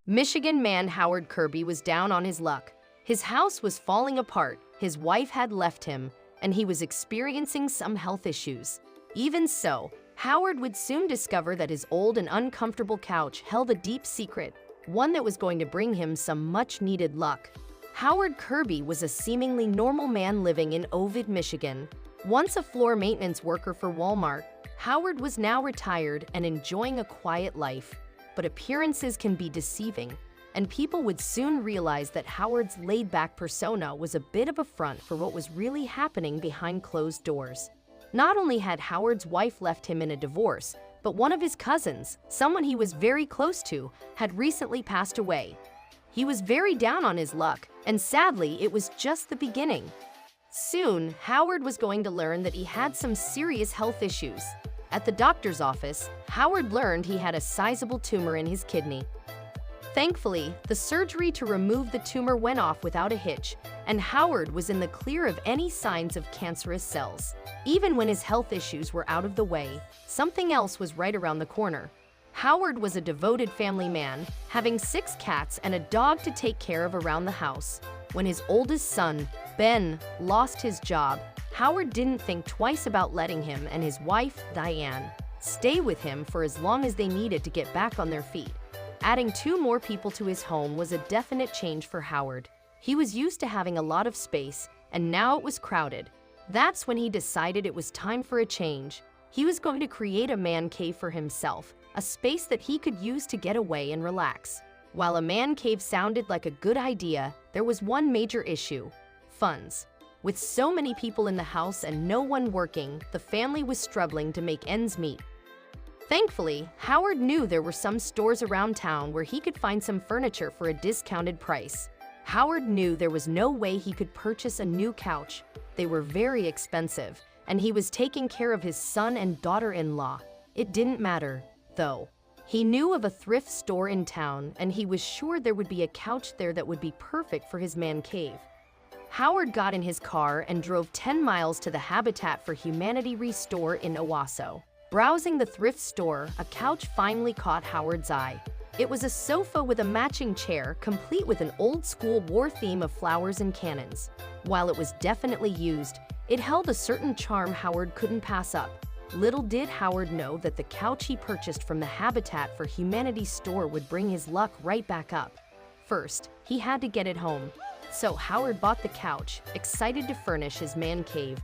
Michigan man Howard Kirby was down on his luck. His house was falling apart, his wife had left him, and he was experiencing some health issues. Even so, Howard would soon discover that his old and uncomfortable couch held a deep secret, one that was going to bring him some much-needed luck. Howard Kirby was a seemingly normal man living in Ovid, Michigan. Once a floor maintenance worker for Walmart, Howard was now retired and enjoying a quiet life. But appearances can be deceiving, and people would soon realize that Howard's laid-back persona was a bit of a front for what was really happening behind closed doors. Not only had Howard's wife left him in a divorce, but one of his cousins, someone he was very close to, had recently passed away. He was very down on his luck, and sadly, it was just the beginning. Soon, Howard was going to learn that he had some serious health issues. At the doctor's office, Howard learned he had a sizable tumor in his kidney. Thankfully, the surgery to remove the tumor went off without a hitch, and Howard was in the clear of any signs of cancerous cells. Even when his health issues were out of the way, something else was right around the corner. Howard was a devoted family man, having 6 cats and a dog to take care of around the house. When his oldest son, Ben, lost his job, Howard didn't think twice about letting him and his wife, Diane, stay with him for as long as they needed to get back on their feet. Adding 2 more people to his home was a definite change for Howard. He was used to having a lot of space, and now it was crowded. That's when he decided it was time for a change. He was going to create a man cave for himself, a space that he could use to get away and relax. While a man cave sounded like a good idea, there was one major issue: funds. With so many people in the house and no one working, the family was struggling to make ends meet. Thankfully, Howard knew there were some stores around town where he could find some furniture for a discounted price. Howard knew there was no way he could purchase a new couch. They were very expensive, and he was taking care of his son and daughter-in-law. It didn't matter, though. He knew of a thrift store in town, and he was sure there would be a couch there that would be perfect for his man cave. Howard got in his car and drove 10 miles to the Habitat for Humanity store in Owasso. Browsing the thrift store, a couch finally caught Howard's eye. It was a sofa with a matching chair, complete with an old-school war theme of flowers and cannons. While it was definitely used, it held a certain charm Howard couldn't pass up. Little did Howard know that the couch he purchased from the Habitat for Humanity store would bring his luck right back up. First, he had to get it home. So Howard bought the couch, excited to furnish his man cave.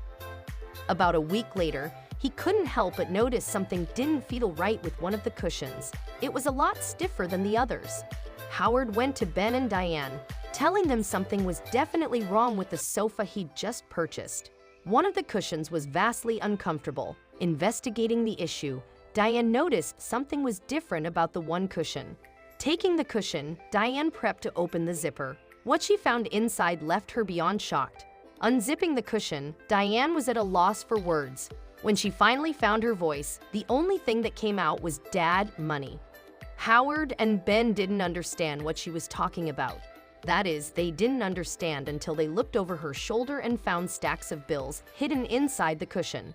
About a week later, he couldn't help but notice something didn't feel right with one of the cushions. It was a lot stiffer than the others. Howard went to Ben and Diane, telling them something was definitely wrong with the sofa he'd just purchased. One of the cushions was vastly uncomfortable. Investigating the issue, Diane noticed something was different about the one cushion. Taking the cushion, Diane prepped to open the zipper. What she found inside left her beyond shocked. Unzipping the cushion, Diane was at a loss for words. When she finally found her voice, the only thing that came out was "Dad, money." Howard and Ben didn't understand what she was talking about. That is, they didn't understand until they looked over her shoulder and found stacks of bills hidden inside the cushion.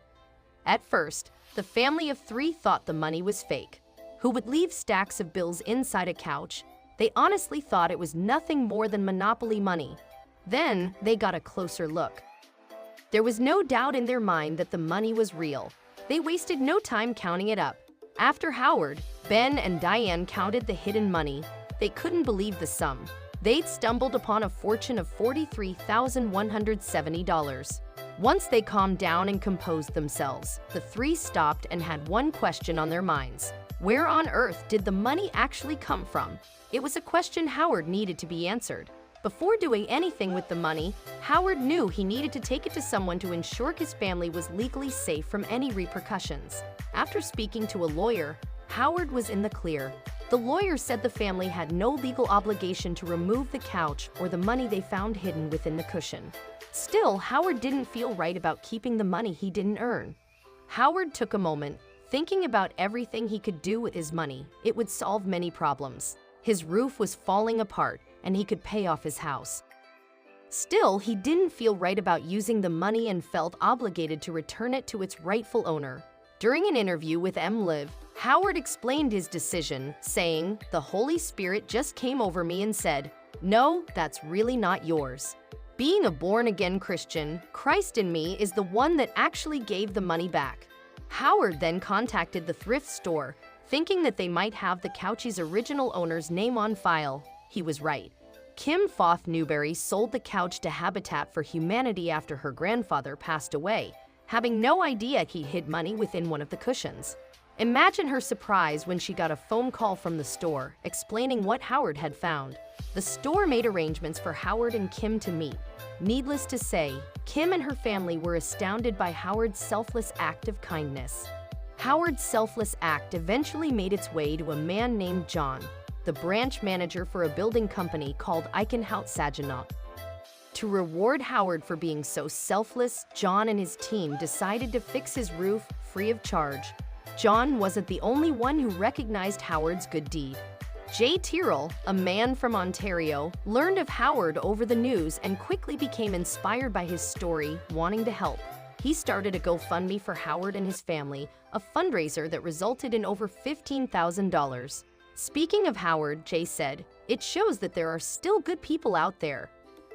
At first, the family of 3 thought the money was fake. Who would leave stacks of bills inside a couch? They honestly thought it was nothing more than Monopoly money. Then, they got a closer look. There was no doubt in their mind that the money was real. They wasted no time counting it up. After Howard, Ben, and Diane counted the hidden money, they couldn't believe the sum. They'd stumbled upon a fortune of $43,170. Once they calmed down and composed themselves, the 3 stopped and had one question on their minds. Where on earth did the money actually come from? It was a question Howard needed to be answered. Before doing anything with the money, Howard knew he needed to take it to someone to ensure his family was legally safe from any repercussions. After speaking to a lawyer, Howard was in the clear. The lawyer said the family had no legal obligation to remove the couch or the money they found hidden within the cushion. Still, Howard didn't feel right about keeping the money he didn't earn. Howard took a moment, thinking about everything he could do with his money. It would solve many problems. His roof was falling apart, and he could pay off his house. Still, he didn't feel right about using the money and felt obligated to return it to its rightful owner. During an interview with MLive, Howard explained his decision, saying, "The Holy Spirit just came over me and said, 'No, that's really not yours.' Being a born-again Christian, Christ in me is the one that actually gave the money back." Howard then contacted the thrift store, thinking that they might have the couch's original owner's name on file. He was right. Kim Foth Newberry sold the couch to Habitat for Humanity after her grandfather passed away, having no idea he hid money within one of the cushions. Imagine her surprise when she got a phone call from the store explaining what Howard had found. The store made arrangements for Howard and Kim to meet. Needless to say, Kim and her family were astounded by Howard's selfless act of kindness. Howard's selfless act eventually made its way to a man named John, the branch manager for a building company called Eichenhout Saginaw. To reward Howard for being so selfless, John and his team decided to fix his roof free of charge. John wasn't the only one who recognized Howard's good deed. Jay Tyrrell, a man from Ontario, learned of Howard over the news and quickly became inspired by his story, wanting to help. He started a GoFundMe for Howard and his family, a fundraiser that resulted in over $15,000. Speaking of Howard, Jay said, "It shows that there are still good people out there."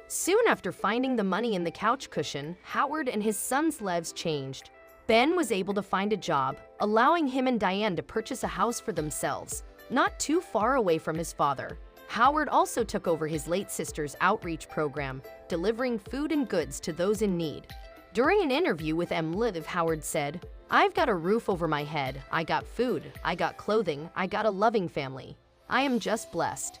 Soon after finding the money in the couch cushion, Howard and his son's lives changed. Ben was able to find a job, allowing him and Diane to purchase a house for themselves, not too far away from his father. Howard also took over his late sister's outreach program, delivering food and goods to those in need. During an interview with MLive, Howard said, "I've got a roof over my head, I got food, I got clothing, I got a loving family. I am just blessed."